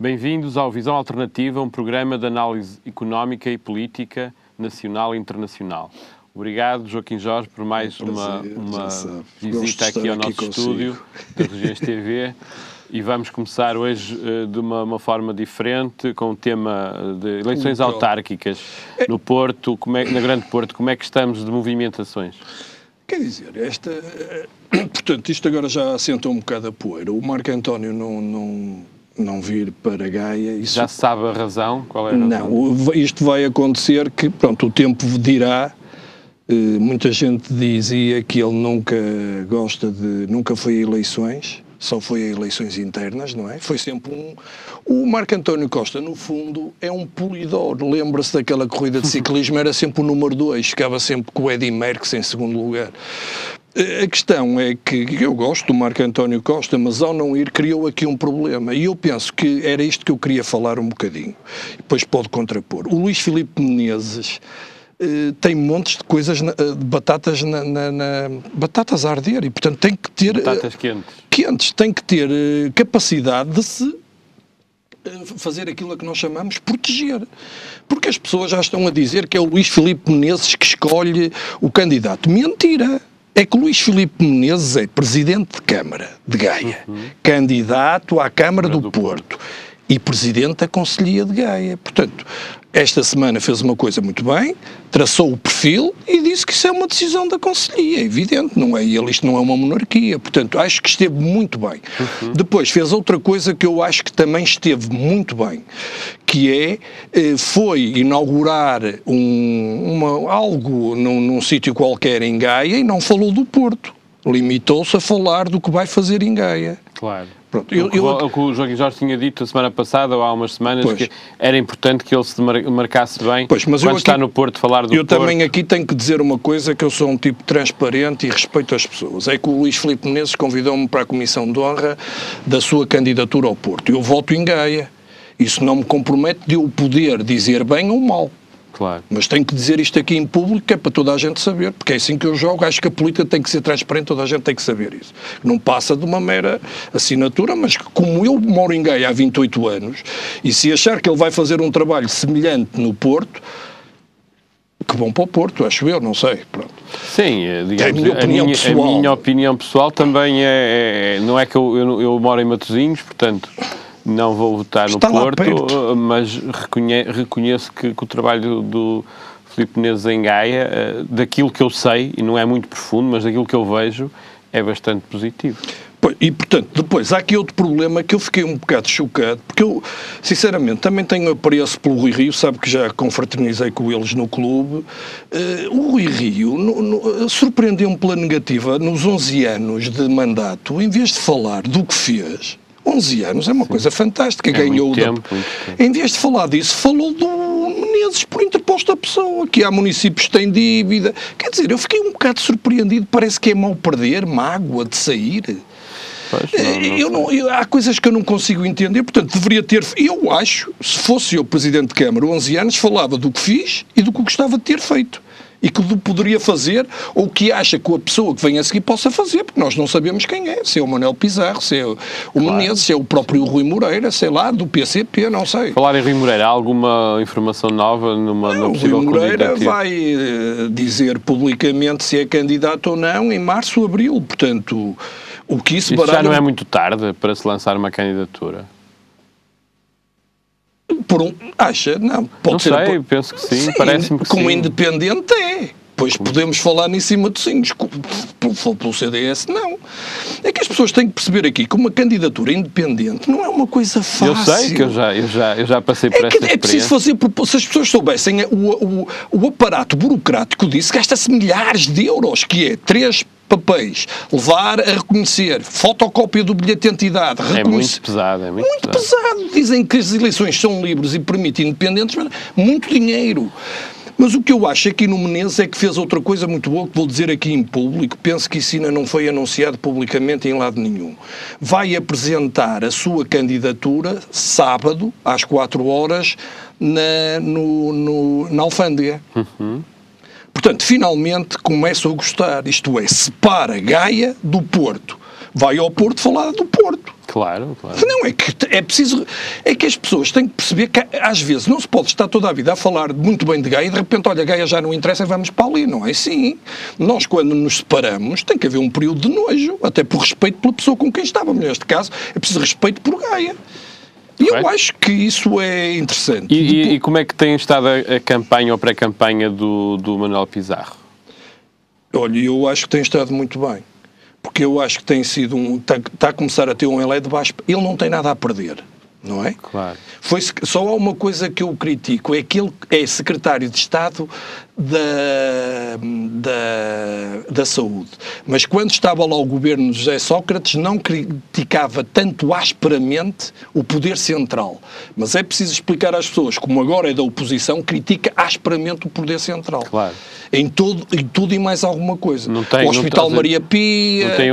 Bem-vindos ao Visão Alternativa, um programa de análise económica e política nacional e internacional. Obrigado, Joaquim Jorge, por mais uma visita aqui ao nosso estúdio das Regiões TV. E vamos começar hoje de uma forma diferente, com o tema de eleições autárquicas no Porto, na Grande Porto. Como é que estamos de movimentações? Quer dizer, portanto, isto agora já assenta um bocado a poeira. O Marco António não vir para Gaia... Isso... Já se sabe a razão? Qual é a razão? Não, isto vai acontecer que, pronto, o tempo dirá. Muita gente dizia que ele nunca foi a eleições, só foi a eleições internas, não é? Foi sempre O Marco António Costa, no fundo, é um polidor. Lembra-se daquela corrida de ciclismo, era sempre o número 2, ficava sempre com o Eddy Merckx em segundo lugar. A questão é que eu gosto do Marco António Costa, mas ao não ir criou aqui um problema. E eu penso que era isto que eu queria falar um bocadinho. Depois pode contrapor. O Luís Filipe Menezes tem montes de coisas, de batatas batatas a arder, e portanto tem que ter... Batatas quentes. Tem que ter capacidade de se fazer aquilo a que nós chamamos proteger. Porque as pessoas já estão a dizer que é o Luís Filipe Menezes que escolhe o candidato. Mentira! É que o Luís Filipe Menezes é presidente de Câmara de Gaia, candidato à Câmara do Porto e presidente da Conselhia de Gaia. Portanto, esta semana fez uma coisa muito bem, traçou o perfil e disse que isso é uma decisão da Conselhia, é evidente, não é? Isto não é uma monarquia, portanto, acho que esteve muito bem. Depois fez outra coisa que eu acho que também esteve muito bem, que foi inaugurar algo num sítio qualquer em Gaia e não falou do Porto, limitou-se a falar do que vai fazer em Gaia. Claro. Pronto, o que o Joaquim Jorge tinha dito a semana passada, ou há umas semanas, que era importante que ele se marcasse bem quando está no Porto falar do Porto. Eu também aqui tenho que dizer uma coisa, que eu sou um tipo transparente e respeito as pessoas. É que o Luís Filipe Menezes convidou-me para a Comissão de Honra da sua candidatura ao Porto. Eu voto em Gaia. Isso não me compromete de eu poder dizer bem ou mal. Claro. Mas tenho que dizer isto aqui em público, que é para toda a gente saber, porque é assim que eu jogo. Acho que a política tem que ser transparente, toda a gente tem que saber isso. Não passa de uma mera assinatura, mas como eu moro em Gaia há 28 anos, e se achar que ele vai fazer um trabalho semelhante no Porto, que bom para o Porto, acho eu, não sei. Pronto. Sim, digamos, a minha opinião pessoal também não é que eu moro em Matosinhos, portanto... Não vou votar no Porto, mas reconheço que o trabalho do Filipe Menezes em Gaia, daquilo que eu sei, e não é muito profundo, mas daquilo que eu vejo, é bastante positivo. E, portanto, depois há aqui outro problema que eu fiquei um bocado chocado, porque eu, sinceramente, também tenho apreço pelo Rui Rio, sabe que já confraternizei com eles no clube. O Rui Rio surpreendeu-me pela negativa nos 11 anos de mandato, em vez de falar do que fez... 11 anos é uma coisa fantástica, ganhou muito tempo. Em vez de falar disso, falou do Menezes por interposta pessoa, que há municípios que têm dívida. Quer dizer, eu fiquei um bocado surpreendido, parece que é mau perder, mágoa de sair. Há coisas que eu não consigo entender, portanto, deveria ter... Eu acho, se fosse eu Presidente de Câmara, 11 anos, falava do que fiz e do que gostava de ter feito. E que poderia fazer, ou que acha que a pessoa que vem a seguir possa fazer, porque nós não sabemos quem é, se é o Manuel Pizarro, se é o Menezes, se é o próprio Rui Moreira, sei lá, do PCP, não sei. Falar em Rui Moreira, há alguma informação nova numa possível candidatura? O Rui Moreira vai dizer publicamente se é candidato ou não em março ou abril, portanto, o que isso já não é muito tarde para se lançar uma candidatura? Acha? Não, pode ser. Não sei, penso que sim, parece-me que como sim. Independente é. Pois podemos falar nisso em Matosinhos, pelo CDS não. É que as pessoas têm que perceber aqui que uma candidatura independente não é uma coisa fácil. Eu sei que eu já passei por esta experiência. É preciso fazer, se as pessoas soubessem o aparato burocrático disso, gasta-se milhares de euros, que é 3 papéis, levar a reconhecer, fotocópia do bilhete de identidade, é muito pesado, é muito pesado. Dizem que as eleições são livres e permitem independentes, mas muito dinheiro. Mas o que eu acho aqui no Menezes é que fez outra coisa muito boa, que vou dizer aqui em público, penso que isso ainda não foi anunciado publicamente em lado nenhum. Vai apresentar a sua candidatura sábado, às 4 horas, na Alfândega. Portanto, finalmente começo a gostar, isto é, separa Gaia do Porto. vai ao Porto falar do Porto. Claro, claro. Não, é que é preciso... É que as pessoas têm que perceber que, às vezes, não se pode estar toda a vida a falar muito bem de Gaia e, de repente, olha, Gaia já não interessa e vamos para ali. Não é assim. Nós, quando nos separamos, tem que haver um período de nojo, até por respeito pela pessoa com quem estávamos. Neste caso, é preciso respeito por Gaia. E eu acho que isso é interessante. E como é que tem estado a campanha ou pré-campanha do Manuel Pizarro? Olha, eu acho que tem estado muito bem. Porque eu acho que tem sido está a começar a ter um elé de baixo. Ele não tem nada a perder, não é? Claro. Só há uma coisa que eu critico, é que ele é secretário de Estado da Saúde. Mas quando estava lá o governo de José Sócrates, não criticava tanto asperamente o poder central. Mas é preciso explicar às pessoas, como agora é da oposição, critica asperamente o poder central. Claro. Em tudo e mais alguma coisa. Não tem, o Hospital Maria Pia... Não tem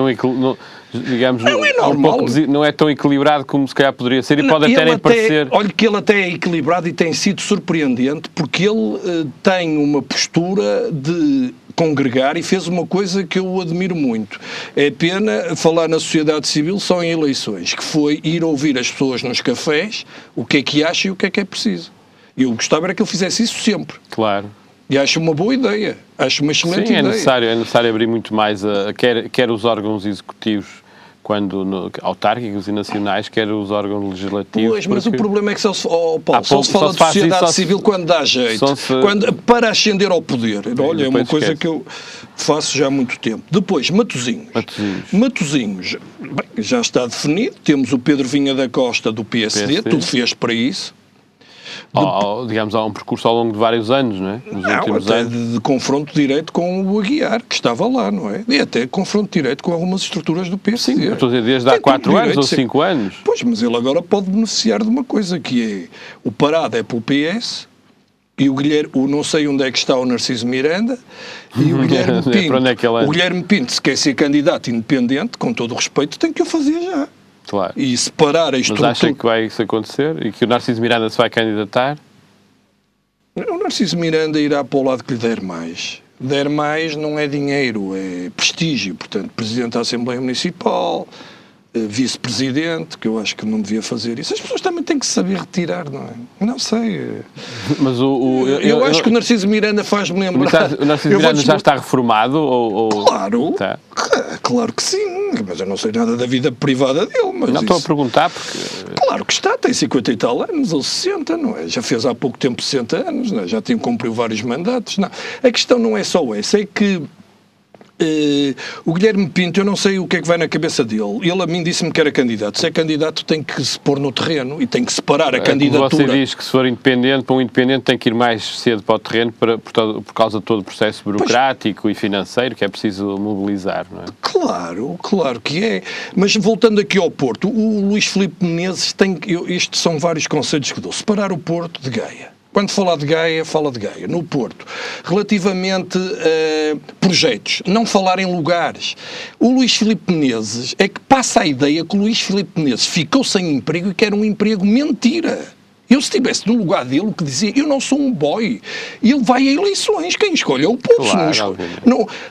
digamos, não é normal. Não é tão equilibrado como se calhar poderia ser e pode até nem parecer... Olha que ele até é equilibrado e tem sido surpreendente porque ele tem uma postura de congregar e fez uma coisa que eu admiro muito. É pena falar na sociedade civil só em eleições, que foi ir ouvir as pessoas nos cafés o que é acha e o que é preciso. Eu gostava era que ele fizesse isso sempre. Claro. E acho uma boa ideia, acho uma excelente ideia. É necessário abrir muito mais, quer os órgãos executivos, autárquicos e nacionais, quer os órgãos legislativos. Pois, mas o problema é que só se fala de sociedade civil quando dá jeito, para ascender ao poder. Olha, é uma coisa que eu faço já há muito tempo. Depois, Matosinhos, bem, já está definido, temos o Pedro Vinha da Costa do PSD. Tudo fez para isso. Digamos, há um percurso ao longo de vários anos, não é? De confronto direto com o Aguiar, que estava lá, não é? E até confronto direto com algumas estruturas do PSD. Sim, estou a dizer, desde há 4 anos ou 5 anos. Pois, mas ele agora pode beneficiar de uma coisa, que é o parado é pelo PS e o não sei onde é que está o Narciso Miranda e o Guilherme Pinto. O Guilherme Pinto, se quer ser candidato independente, com todo o respeito, tem que o fazer já. Claro. E separar a estrutura... Mas acha que vai isso acontecer? E que o Narciso Miranda se vai candidatar? O Narciso Miranda irá para o lado que lhe der mais. Der mais não é dinheiro, é prestígio. Portanto, Presidente da Assembleia Municipal, Vice-Presidente, que eu acho que não devia fazer isso. As pessoas também têm que saber retirar, não é? Não sei. Mas eu acho que o Narciso Miranda faz-me lembrar... O Narciso Miranda já está reformado? Claro, tá. Claro que sim, mas eu não sei nada da vida privada dele. Mas não, estou a perguntar porque... Claro que está, tem 50 e tal anos, ou 60, não é? Já fez há pouco tempo 60 anos, não é? Já cumpriu vários mandatos. Não. A questão não é só essa, é que o Guilherme Pinto, eu não sei o que é que vai na cabeça dele. Ele a mim disse-me que era candidato. Se é candidato tem que se pôr no terreno e tem que separar a candidatura. Você diz que se for independente, para um independente tem que ir mais cedo para o terreno por causa de todo o processo burocrático e financeiro que é preciso mobilizar, não é? Claro que é. Mas voltando aqui ao Porto, o Luís Filipe Menezes estes são vários conselhos que dou. Separar o Porto de Gaia. Quando fala de Gaia, fala de Gaia, no Porto. Relativamente a projetos, não falar em lugares. O Luís Filipe Menezes é que passa a ideia que o Luís Filipe Menezes ficou sem emprego e quer um emprego. Mentira! Eu, se estivesse no lugar dele, o que dizia, eu não sou um boy. E ele vai a eleições, quem escolhe é o povo. Claro,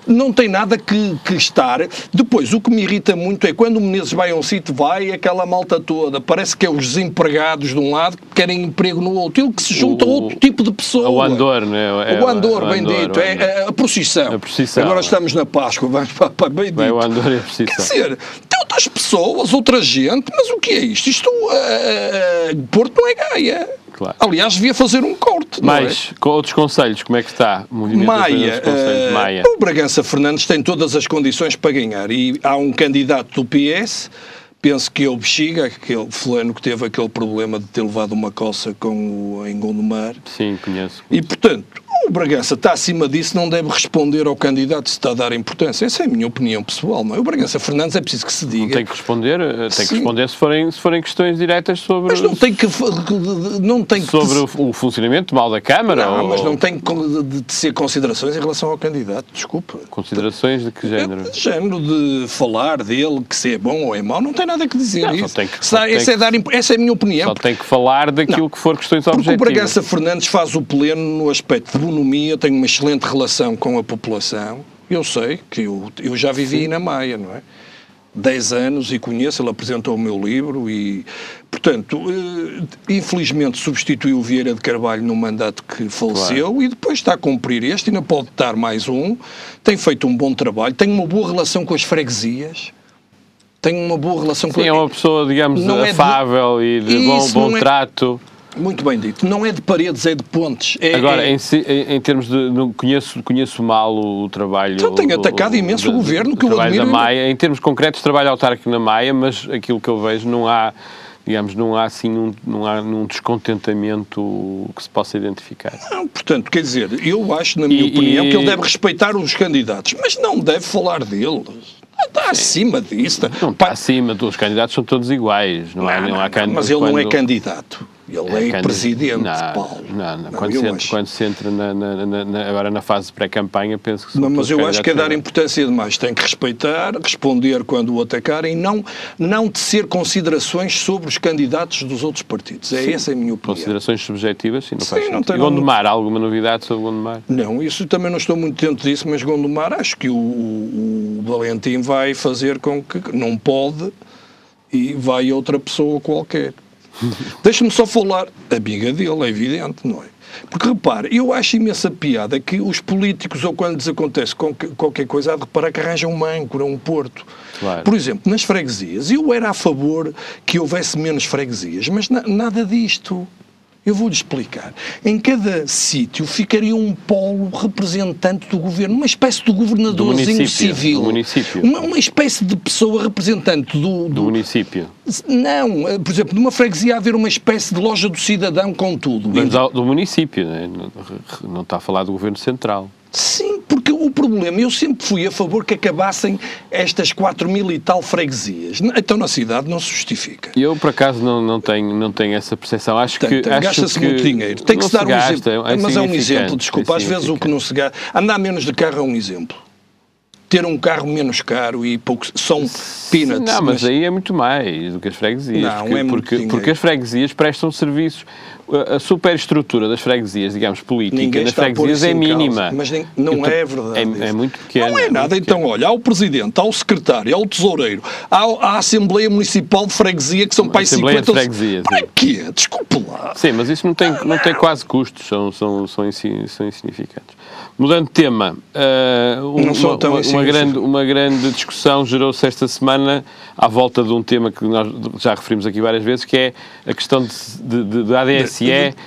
não tem nada que estar. Depois, o que me irrita muito é quando o Menezes vai a um sítio, vai aquela malta toda, parece que é os desempregados de um lado que querem emprego no outro. Ele que se junta a outro tipo de pessoa. O Andor, né? O Andor, bem dito. É a procissão. Agora estamos na Páscoa, vamos para bem dito. O Andor é a procissão. Quer dizer, tem outras pessoas, outra gente, mas o que é isto? Isto, Porto não é Gaia. Claro. Aliás, devia fazer um corte. Mas, com outros conselhos, como é que está o movimento? Maia. O Bragança Fernandes tem todas as condições para ganhar e há um candidato do PS, penso que é o Bexiga, aquele fulano que teve aquele problema de ter levado uma coça em Gondomar. Sim, conheço. E, portanto, o Bragança está acima disso, não deve responder ao candidato se está a dar importância. Essa é a minha opinião pessoal, não é? O Bragança Fernandes é preciso que se diga. Não tem que responder, se forem questões diretas sobre... Mas não tem que... Sobre o funcionamento mal da Câmara? Não, mas não tem de ser considerações em relação ao candidato, desculpa. Considerações de que género? De género de falar dele, que se é bom ou é mau, não tem nada que dizer isso. Essa é a minha opinião. Só tem que falar daquilo que for questões objetivas. Porque o Bragança Fernandes faz o pleno no aspecto de bonomia, tem uma excelente relação com a população. Eu sei que eu já vivi na Maia, não é? 10 anos e conheço, ele apresentou o meu livro e, portanto, infelizmente substituiu o Vieira de Carvalho no mandato que faleceu, claro. E depois está a cumprir este, ainda pode dar mais um, tem feito um bom trabalho, tem uma boa relação com as freguesias, tem uma boa relação com... Sim, é uma pessoa, digamos, afável e de bom trato. Muito bem dito. Não é de paredes, é de pontes. Agora, em termos de... Conheço mal o trabalho... Então tenho atacado imenso o governo, que eu admiro. Da Maia. Em termos concretos, trabalho autárquico na Maia, mas aquilo que eu vejo não há, digamos, não há um descontentamento que se possa identificar. Não, portanto, quer dizer, eu acho, na minha opinião, que ele deve respeitar os candidatos, mas não deve falar deles. Está acima disso. Não está acima, os candidatos são todos iguais. Não há mas ele não é candidato. Ele é presidente, Paulo. Quando se entra agora na fase pré-campanha, penso que são mas eu acho que é dar importância demais. Tem que respeitar, responder quando o atacarem e não tecer considerações sobre os candidatos dos outros partidos. Essa é a minha opinião. Considerações subjetivas, sim, não faz sentido. E Gondomar, alguma novidade sobre Gondomar? Não, isso também não estou muito dentro disso, mas Gondomar, acho que o Valentim vai fazer com que não pode e vai outra pessoa qualquer. Deixa-me só falar, amiga dele, é evidente, não é? Porque repare, eu acho imensa piada que os políticos, ou quando lhes acontece qualquer coisa, há de reparar que arranjam uma âncora, um porto. Claro. Por exemplo, nas freguesias, eu era a favor que houvesse menos freguesias, mas nada disto. Eu vou-lhe explicar. Em cada sítio ficaria um polo representante do governo, uma espécie de governadorzinho civil. Do município. Uma espécie de pessoa representante do município. Não, por exemplo, numa freguesia haver uma espécie de loja do cidadão com tudo. Mas do município, não está a falar do governo central. Sim, porque o problema, eu sempre fui a favor que acabassem estas 4.000 e tal freguesias. Então na cidade não se justifica. Eu, por acaso, não tenho essa percepção. Gasta-se muito dinheiro. Tem que se dar um exemplo. Mas é um exemplo, desculpa, às vezes o que não se gasta... Andar menos de carro é um exemplo. Ter um carro menos caro e poucos... São peanuts. Não, mas aí é muito mais do que as freguesias. Não, porque as freguesias prestam serviços... A superestrutura das freguesias, digamos, política, das freguesias é mínima. Mas não é verdade. É muito pequena. Não é nada. Então, olha, há o Presidente, há o Secretário, há o Tesoureiro, há a Assembleia Municipal de Freguesia, que são pais 50... Assembleia de Freguesia. Para quê? Desculpe lá. Sim, mas isso não tem quase custos, são insignificantes. Mudando de tema, uma grande discussão gerou-se esta semana à volta de um tema que nós já referimos aqui várias vezes, que é a questão da ADSE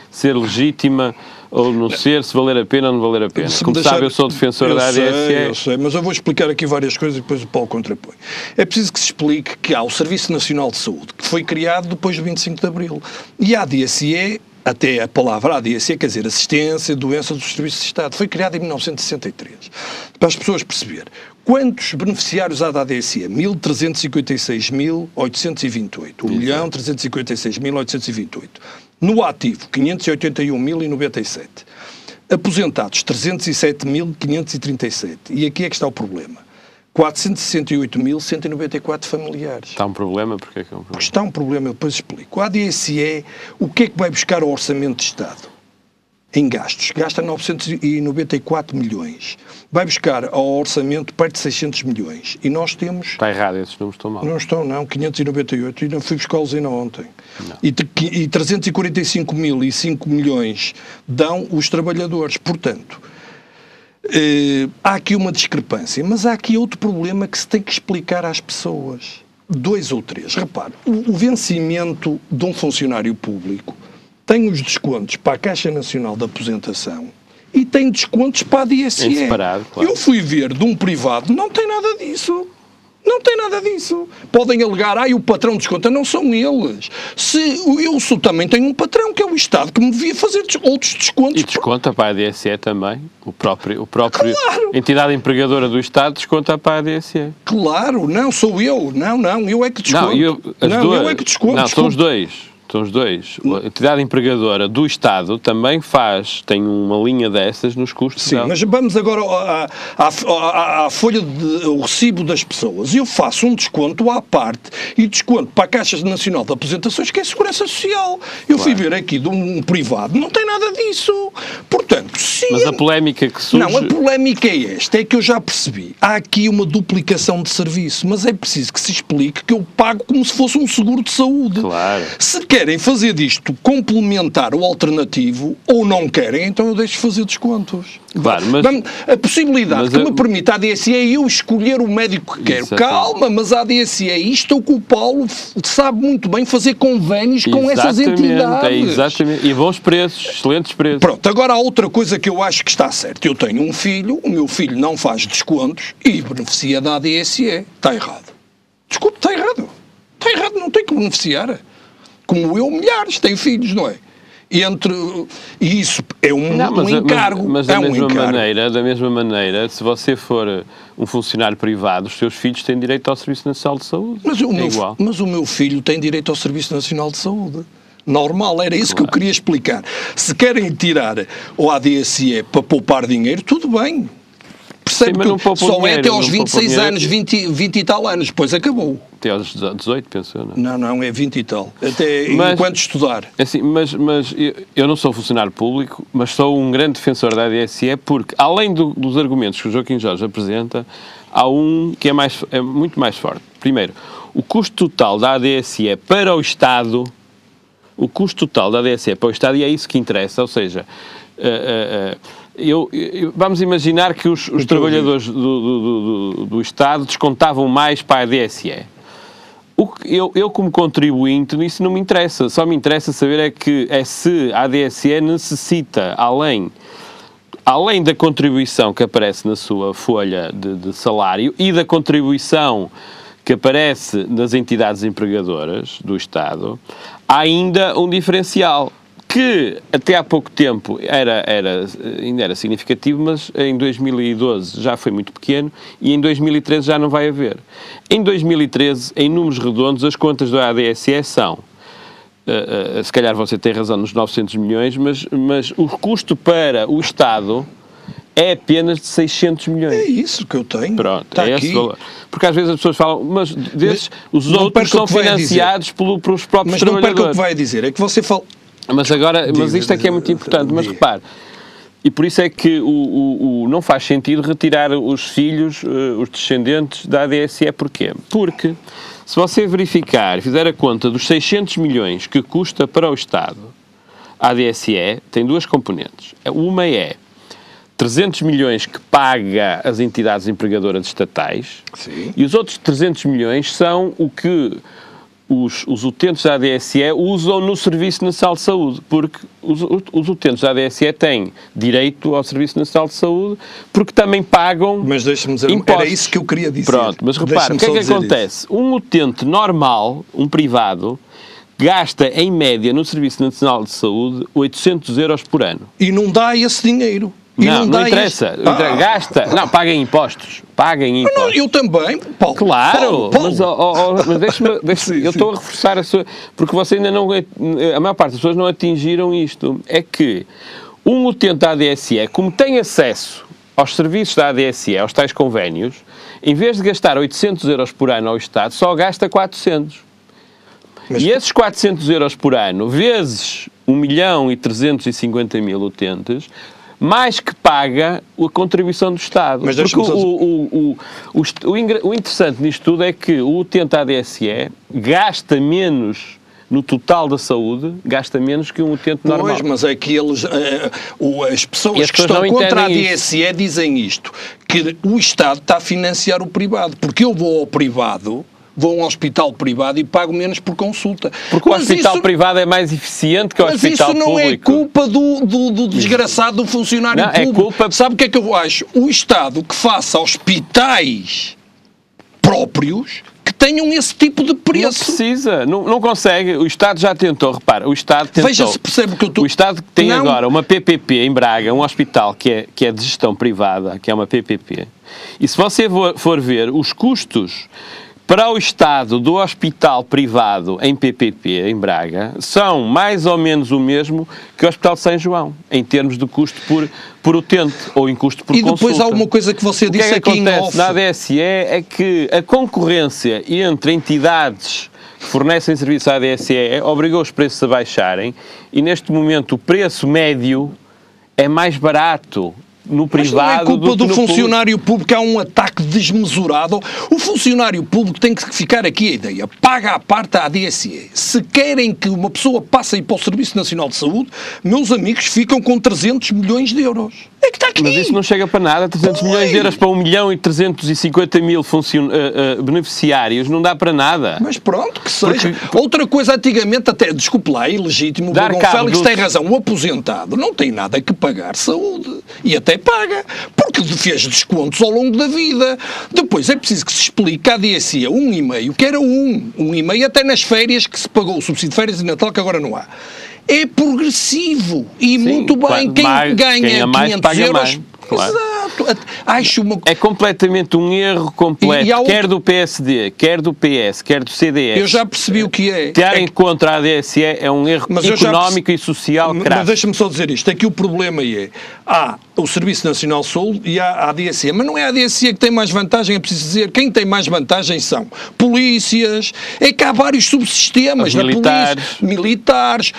ser legítima ou não ser, se valer a pena ou não valer a pena. Como sabe, eu sou defensor da ADSE. Eu sei, mas eu vou explicar aqui várias coisas e depois o Paulo contrapõe. É preciso que se explique que há o Serviço Nacional de Saúde, que foi criado depois do 25 de Abril. E a ADSE, até a palavra ADSE, quer dizer, Assistência, Doenças dos Serviços de Estado, foi criada em 1963. Para as pessoas perceber, quantos beneficiários há da ADSE? 1.356.828. 1.356.828. No ativo, 581.097. Aposentados, 307.537. E aqui é que está o problema. 468.194 familiares. Está um problema? Porquê que é um problema? Porque está um problema, eu depois explico. A ADSE, o que é que vai buscar ao Orçamento de Estado? Em gastos. Gasta 994 milhões. Vai buscar ao orçamento perto de 600 milhões. E nós temos... Está errado, esses números estão mal. Não estão, não. 598. E não fui buscá-los ainda ontem. E 345.005 milhões dão os trabalhadores. Portanto, há aqui uma discrepância. Mas há aqui outro problema que se tem que explicar às pessoas. 2 ou 3. Repare, o vencimento de um funcionário público tem os descontos para a Caixa Nacional de Aposentação e tem descontos para a ADSE. Em separado, claro. Eu fui ver de um privado, não tem nada disso. Não tem nada disso. Podem alegar, o patrão desconta. Não são eles. Eu também tenho um patrão, que é o Estado, que me devia fazer outros descontos. E desconta para a ADSE também. O próprio Claro. entidade empregadora do Estado desconta para a ADSE. Claro, não, sou eu. Não, eu é que desconto. Eu é que desconto. Não, são os dois. São os dois. A entidade empregadora do Estado também tem uma linha dessas nos custos. Sim, mas vamos agora à folha o recibo das pessoas. Eu faço um desconto à parte e desconto para a Caixa Nacional de Aposentações, que é a Segurança Social. Eu fui ver aqui de um privado, não tem nada disso. Portanto, mas a polémica que surge... Não, a polémica é esta, é que eu já percebi. Há aqui uma duplicação de serviço, mas é preciso que se explique que eu pago como se fosse um seguro de saúde. Claro. Se querem fazer disto complementar ou alternativo, ou não querem, então eu deixo fazer descontos. Claro, mas... A possibilidade que me permite a ADSE é eu escolher o médico que quero. Calma, mas a ADSE, isto é o que o Paulo sabe muito bem, fazer convénios com essas entidades. Exatamente. E bons preços, excelentes preços. Pronto, agora há outra coisa que eu acho que está certo. Eu tenho um filho, o meu filho não faz descontos e beneficia da ADSE. Está errado. Desculpe, está errado. Está errado, não tem que beneficiar. Como eu, milhares têm filhos, não é? E isso é um encargo. Mas da mesma maneira, se você for um funcionário privado, os seus filhos têm direito ao Serviço Nacional de Saúde. Mas o meu filho tem direito ao Serviço Nacional de Saúde. Normal, era isso que eu queria explicar. Se querem tirar o ADSE para poupar dinheiro, tudo bem. Percebe que só é até aos 26 anos, 20 e tal anos, depois acabou. Até aos 18, penso eu, não? Não, é 20 e tal. Até enquanto estudar. Assim, mas eu não sou funcionário público, mas sou um grande defensor da ADSE porque, além dos argumentos que o Joaquim Jorge apresenta, há um que é muito mais forte. Primeiro, o custo total da ADSE para o Estado, e é isso que interessa, ou seja... vamos imaginar que os trabalhadores do Estado descontavam mais para a ADSE. Eu como contribuinte, isso não me interessa. Só me interessa saber se a ADSE necessita, além da contribuição que aparece na sua folha de salário e da contribuição que aparece nas entidades empregadoras do Estado, há ainda um diferencial que até há pouco tempo ainda era significativo, mas em 2012 já foi muito pequeno e em 2013 já não vai haver. Em 2013, em números redondos, as contas da ADSE são, se calhar você tem razão nos 900 milhões, mas o custo para o Estado é apenas de 600 milhões. É isso que eu tenho. Pronto, está é esse valor. Porque às vezes as pessoas falam, mas os outros são financiados pelos próprios trabalhadores. Mas não perca o que vai dizer, é que você fala... Mas isto é que é muito importante, mas repare, e por isso é que não faz sentido retirar os filhos, os descendentes da ADSE. Porquê? Porque se você verificar e fizer a conta dos 600 milhões que custa para o Estado, a ADSE tem duas componentes. Uma é 300 milhões que paga as entidades empregadoras estatais. Sim. E os outros 300 milhões são o que os utentes da ADSE usam no Serviço Nacional de Saúde, porque os utentes da ADSE têm direito ao Serviço Nacional de Saúde, porque também pagam. Mas deixa-me dizer, impostos. Era isso que eu queria dizer. Pronto, mas repara, o que é que acontece? Isso. Um utente normal, um privado, gasta em média no Serviço Nacional de Saúde 800 euros por ano. E não dá esse dinheiro. Não interessa. Gasta. Não, paguem impostos. Paguem impostos. Não, eu também, Paulo. Claro, Paulo. Mas deixa-me eu estou a reforçar a sua... Porque você ainda não... A maior parte das pessoas não atingiram isto. É que um utente da ADSE, como tem acesso aos serviços da ADSE, aos tais convénios, em vez de gastar 800 euros por ano ao Estado, só gasta 400. E esses 400 euros por ano, vezes 1.350.000 utentes... mais que paga a contribuição do Estado. Mas porque o interessante nisto tudo é que o utente ADSE gasta menos no total da saúde, gasta menos que um utente normal. Pois, mas é que as pessoas que estão contra a ADSE dizem isto, que o Estado está a financiar o privado, porque eu vou ao privado... Vou a um hospital privado e pago menos por consulta. Porque o hospital privado é mais eficiente que o hospital público. Mas isso não é culpa do desgraçado do funcionário público. É culpa... Sabe o que é que eu acho? O Estado que faça hospitais próprios que tenham esse tipo de preço. Não precisa, não consegue. O Estado já tentou, repara, o Estado tentou. Veja se percebe que eu estou... O Estado tem agora uma PPP em Braga, um hospital que é de gestão privada, que é uma PPP. E se você for ver os custos para o estado do hospital privado em PPP, em Braga, são mais ou menos o mesmo que o Hospital de São João, em termos de custo por utente, ou em custo por consulta. E depois há uma coisa que você disse aqui em off. O que acontece na ADSE é que a concorrência entre entidades que fornecem serviço à ADSE obrigou os preços a baixarem, e neste momento o preço médio é mais barato no privado. Mas não é culpa do funcionário público, há um ataque desmesurado. O funcionário público tem que ficar aqui a ideia, paga a parte à ADSE. Se querem que uma pessoa passe aí para o Serviço Nacional de Saúde, meus amigos, ficam com 300 milhões de euros. É que está aqui. Mas isso não chega para nada, 300 milhões de euros para 1.350.000 beneficiários, não dá para nada. Mas pronto, que seja. Outra coisa, antigamente até, desculpe lá, é ilegítimo, o Dom Félix tem razão, o aposentado não tem nada que pagar saúde. E até paga, porque fez descontos ao longo da vida. Depois é preciso que se explique à ADSE 1,5, que era 1,5 até nas férias, que se pagou o subsídio de férias e Natal, que agora não há. É progressivo e muito bem. Quem ganha 500 euros... Mais. Claro. Exato. Acho É completamente um erro completo, quer do PSD, quer do PS, quer do CDS. Eu já percebi o que é. Terem contra a ADSE é um erro económico e social grave. Mas deixa-me só dizer isto, é que o problema há o Serviço Nacional de Saúde e há a ADSE, mas não é a ADSE que tem mais vantagem, é preciso dizer, quem tem mais vantagem são polícias, é que há vários subsistemas da polícia, militares,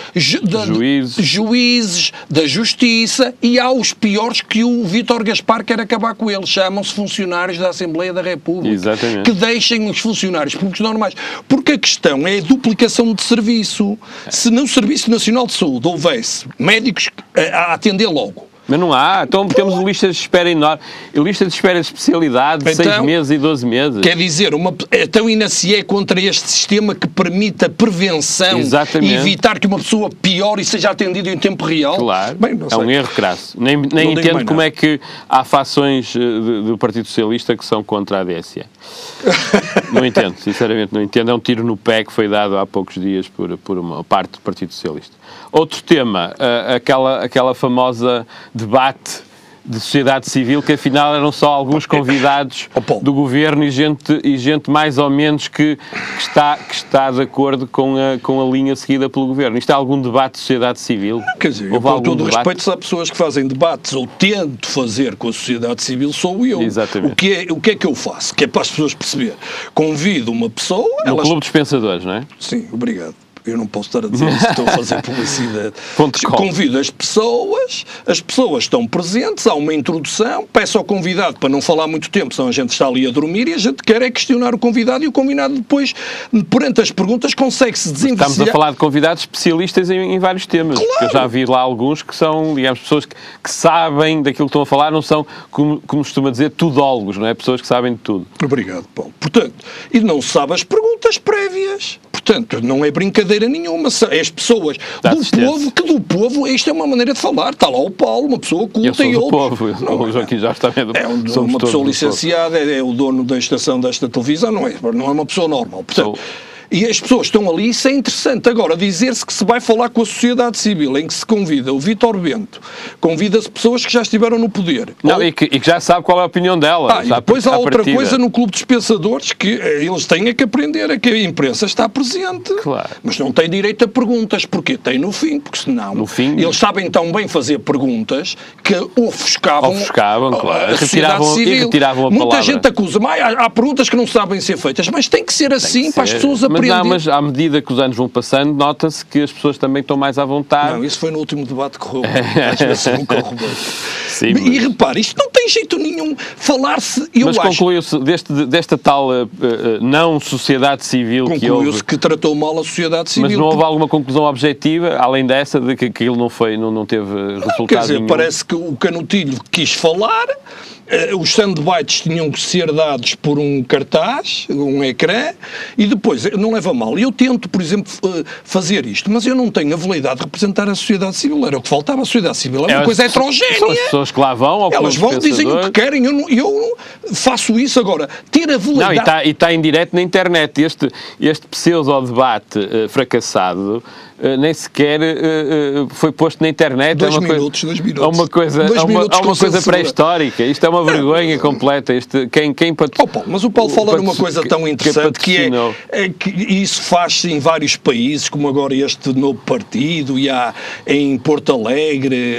juízes, da justiça, e há os piores que o Vítor Gaspar quer acabar com eles, chamam-se funcionários da Assembleia da República. Exatamente. Que deixem os funcionários públicos normais, porque a questão é a duplicação de serviço. Se no Serviço Nacional de Saúde houvesse médicos a atender logo, mas não há. Então temos listas de espera enorme. Lista de espera de especialidade de 6 meses e 12 meses. Quer dizer, então INACE é contra este sistema que permite a prevenção. Exatamente. E evitar que uma pessoa piore e seja atendida em tempo real? Claro. Bem, é um erro crasso. Nem entendo como é que há fações do Partido Socialista que são contra a ADSE. Não entendo, sinceramente não entendo. É um tiro no pé que foi dado há poucos dias por uma parte do Partido Socialista. Outro tema, aquela famosa debate de sociedade civil, que afinal eram só alguns convidados do governo e gente mais ou menos que está de acordo com a linha seguida pelo governo. Isto é algum debate de sociedade civil? Quer dizer, com todo o respeito, se há pessoas que fazem debates ou tento fazer com a sociedade civil, sou eu. Exatamente. O que é que eu faço? Que é para as pessoas perceber. Convido uma pessoa... No Clube dos Pensadores, não é? Sim, obrigado. Eu não posso estar a dizer isso, estou a fazer publicidade. Convido as pessoas estão presentes, há uma introdução, peço ao convidado para não falar muito tempo, senão a gente está ali a dormir e a gente quer é questionar o convidado, e o convidado depois, perante as perguntas, consegue-se desenvencilhar. Estamos a falar de convidados especialistas em vários temas. Claro. Eu já vi lá alguns que são, digamos, pessoas que sabem daquilo que estão a falar, não são, como costuma dizer, tudólogos, não é? Pessoas que sabem de tudo. Obrigado, Paulo. Portanto, e não se sabe as perguntas prévias. Portanto, não é brincadeira nenhuma. É as pessoas do povo, isto é uma maneira de falar. Está lá o Paulo, uma pessoa culta e outros. O Joaquim já está vendo. É uma pessoa licenciada, é o dono da estação desta televisão, não é uma pessoa normal. Portanto, e as pessoas estão ali, isso é interessante. Agora, dizer-se que se vai falar com a sociedade civil, em que se convida o Vítor Bento, convida-se pessoas que já estiveram no poder. E que já sabe qual é a opinião dela. E depois há outra coisa no Clube dos Pensadores, que eles têm que aprender, é que a imprensa está presente. Claro. Mas não tem direito a perguntas. Porquê? Tem no fim, porque senão eles sabem tão bem fazer perguntas que ofuscavam claro. A sociedade civil. Retiravam a Muita palavra. gente acusa, mas há perguntas que não sabem ser feitas, mas tem que ser assim para as pessoas aprenderem. Mas à medida que os anos vão passando, nota-se que as pessoas também estão mais à vontade. Não, isso foi no último debate que correu bem. Às vezes não correu bem. Sim, E repare, isto não tem jeito nenhum falar-se... Mas concluiu-se desta tal não sociedade civil que houve... Concluiu-se que tratou mal a sociedade civil. Mas não houve alguma conclusão objetiva, além dessa, de que aquilo não teve resultado quer dizer, nenhum? Parece que o Canutilho quis falar... Os soundbites tinham que ser dados por um cartaz, um ecrã, e depois, não leva mal. Eu tento, por exemplo, fazer isto, mas eu não tenho a validade de representar a sociedade civil. Era o que faltava. A sociedade civil é uma coisa heterogénea. São as pessoas que lá vão. Elas vão, dizem o que querem. Eu faço isso agora. Ter a validade... Não, e está em direto na internet. Este pseudo-debate fracassado nem sequer foi posto na internet. 2 minutos. É uma coisa pré-histórica. Isto é uma vergonha completa. Mas o Paulo fala numa coisa tão interessante que isso faz-se em vários países, como agora este novo partido, e há em Porto Alegre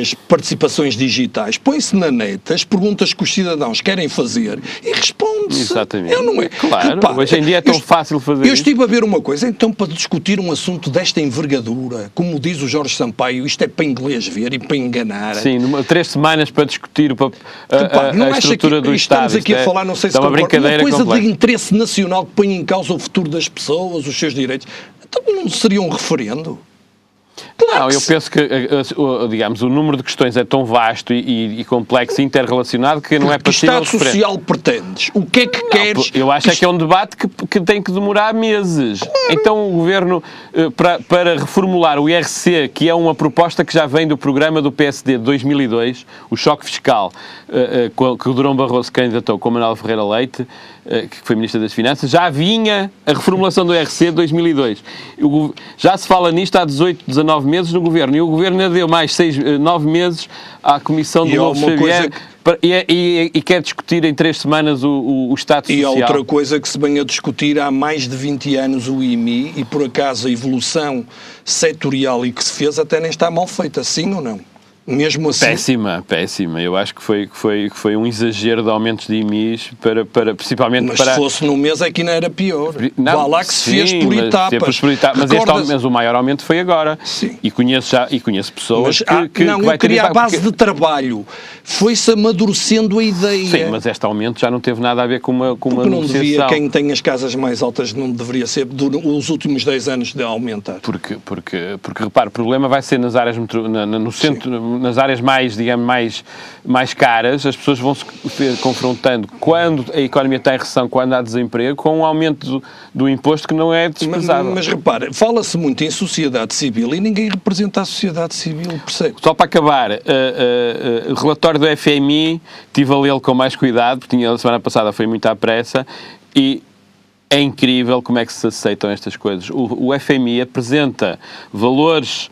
as participações digitais. Põe-se na net as perguntas que os cidadãos querem fazer e responde-se. Exatamente. Claro, repara, hoje em dia é tão fácil fazer Eu estive a ver uma coisa, então, para discutir um assunto desta envergadura, como diz o Jorge Sampaio, isto é para inglês ver e para enganar. Sim, 3 semanas para discutir a estrutura do Estado. Estamos aqui a falar, não sei se uma coisa completa. de interesse nacional que põe em causa o futuro das pessoas, os seus direitos. Então não seria um referendo? Não, eu penso que, digamos, o número de questões é tão vasto e complexo e interrelacionado que não é possível... Que Estado social pretendes? O que é que queres? Eu acho que é um debate que tem que demorar meses. Claro. Então o Governo, para reformular o IRC, que é uma proposta que já vem do programa do PSD de 2002, o choque fiscal, que o Durão Barroso candidatou com Manuel Ferreira Leite, que foi Ministro das Finanças, já vinha a reformulação do IRC de 2002. Já se fala nisto há 18, 19 meses no Governo, e o Governo ainda deu mais 9 meses à Comissão do Lobo Xavier e quer discutir em 3 semanas o Estado Social. E há outra coisa que se vem a discutir há mais de 20 anos, o IMI, e por acaso a evolução setorial e que se fez até nem está mal feita, sim ou não? Mesmo assim... Péssima. Eu acho que foi um exagero de aumentos de IMIs principalmente mas para... se fosse num mês é que ainda era pior. Vá lá que se fez por etapas. Mas o maior aumento foi agora. Sim. E conheço pessoas que não, vai eu queria a base de trabalho. Foi-se amadurecendo a ideia. Sim, mas este aumento já não teve nada a ver com uma negociação. Não devia, quem tem as casas mais altas não deveria ser os últimos 10 anos de aumentar. Porque repare, o problema vai ser nas áreas no centro, nas áreas mais, digamos, mais caras, as pessoas vão se confrontando quando a economia está em recessão, quando há desemprego, com um aumento do imposto que não é desprezável. Mas repara, fala-se muito em sociedade civil e ninguém representa a sociedade civil, percebe? Só para acabar, o relatório do FMI, estive a lê-lo com mais cuidado, porque a semana passada foi muito à pressa, e é incrível como é que se aceitam estas coisas. O FMI apresenta valores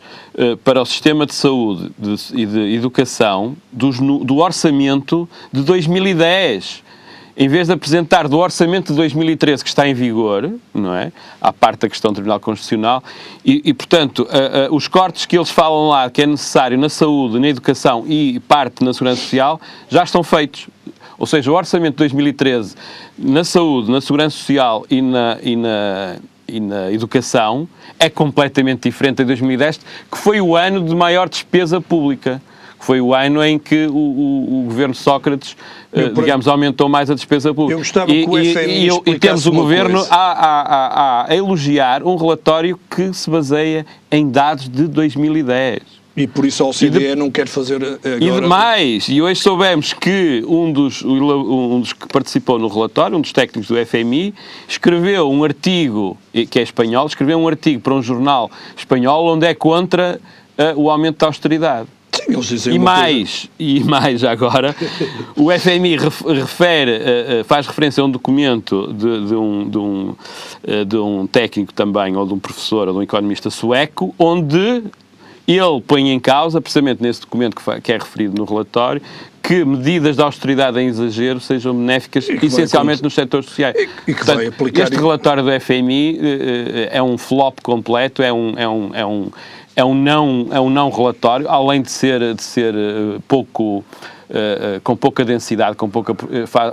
para o sistema de saúde e de educação do orçamento de 2010. Em vez de apresentar do orçamento de 2013 que está em vigor, não é? À parte da questão do Tribunal Constitucional, e portanto, os cortes que eles falam lá que é necessário na saúde, na educação e parte na segurança social, já estão feitos. Ou seja, o orçamento de 2013 na saúde, na segurança social e na educação é completamente diferente de 2010, que foi o ano de maior despesa pública. Foi o ano em que o governo Sócrates, digamos, aumentou mais a despesa pública. Eu gostava que o FMI e temos o governo a elogiar um relatório que se baseia em dados de 2010. E por isso a OCDE não quer fazer agora... E demais, e hoje soubemos que um dos que participou no relatório, um dos técnicos do FMI, escreveu um artigo, que é espanhol, escreveu um artigo para um jornal espanhol onde é contra o aumento da austeridade. Sim, eles dizem e mais agora, o FMI faz referência a um documento de um técnico também, ou de um professor, ou de um economista sueco, onde ele põe em causa, precisamente nesse documento que é referido no relatório, que medidas de austeridade em exagero sejam benéficas essencialmente nos setores sociais. E que vai aplicar... Este relatório do FMI é um flop completo, é um não relatório, além de ser pouco... com pouca densidade,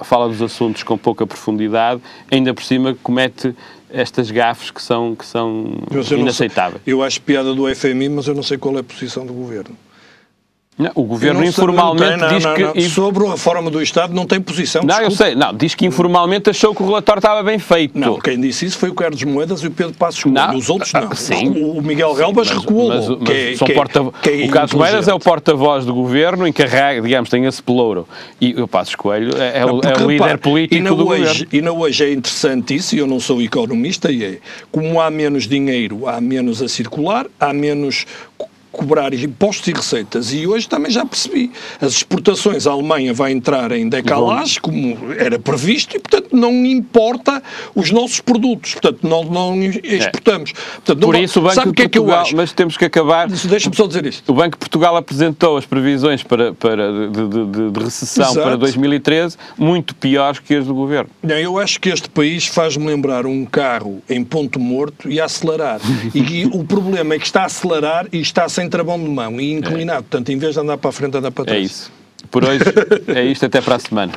fala dos assuntos com pouca profundidade, ainda por cima comete estas gafes que são inaceitáveis. Eu acho piada do FMI, mas eu não sei qual é a posição do Governo. Não, o Governo informalmente diz que... Sobre a forma do Estado não tem posição. Não, eu sei. Não, diz que informalmente achou que o relatório estava bem feito. Não, quem disse isso foi o Carlos Moedas e o Pedro Passos Coelho. Os outros não. Sim. O Miguel Relvas recuou. O Carlos Moedas é o porta-voz do Governo, encarrega, digamos, tem esse pelouro. E o Passos Coelho é o líder político do Governo. E na hoje é interessante isso, e eu não sou economista, e como há menos dinheiro, há menos a circular, há menos... cobrar impostos e receitas, e hoje também já percebi, as exportações, a Alemanha vai entrar em decalagem, como era previsto, e portanto não importa os nossos produtos, portanto não exportamos. Portanto, por isso o Banco de Portugal, mas temos que acabar... Deixa-me só dizer isto. O Banco de Portugal apresentou as previsões de recessão para 2013 muito piores que as do Governo. Não, eu acho que este país faz-me lembrar um carro em ponto morto e a acelerar. E o problema é que está a acelerar e está sem travão de mão e inclinado. Portanto, em vez de andar para a frente, anda para trás. É isso. Por hoje é isto. Até para a semana.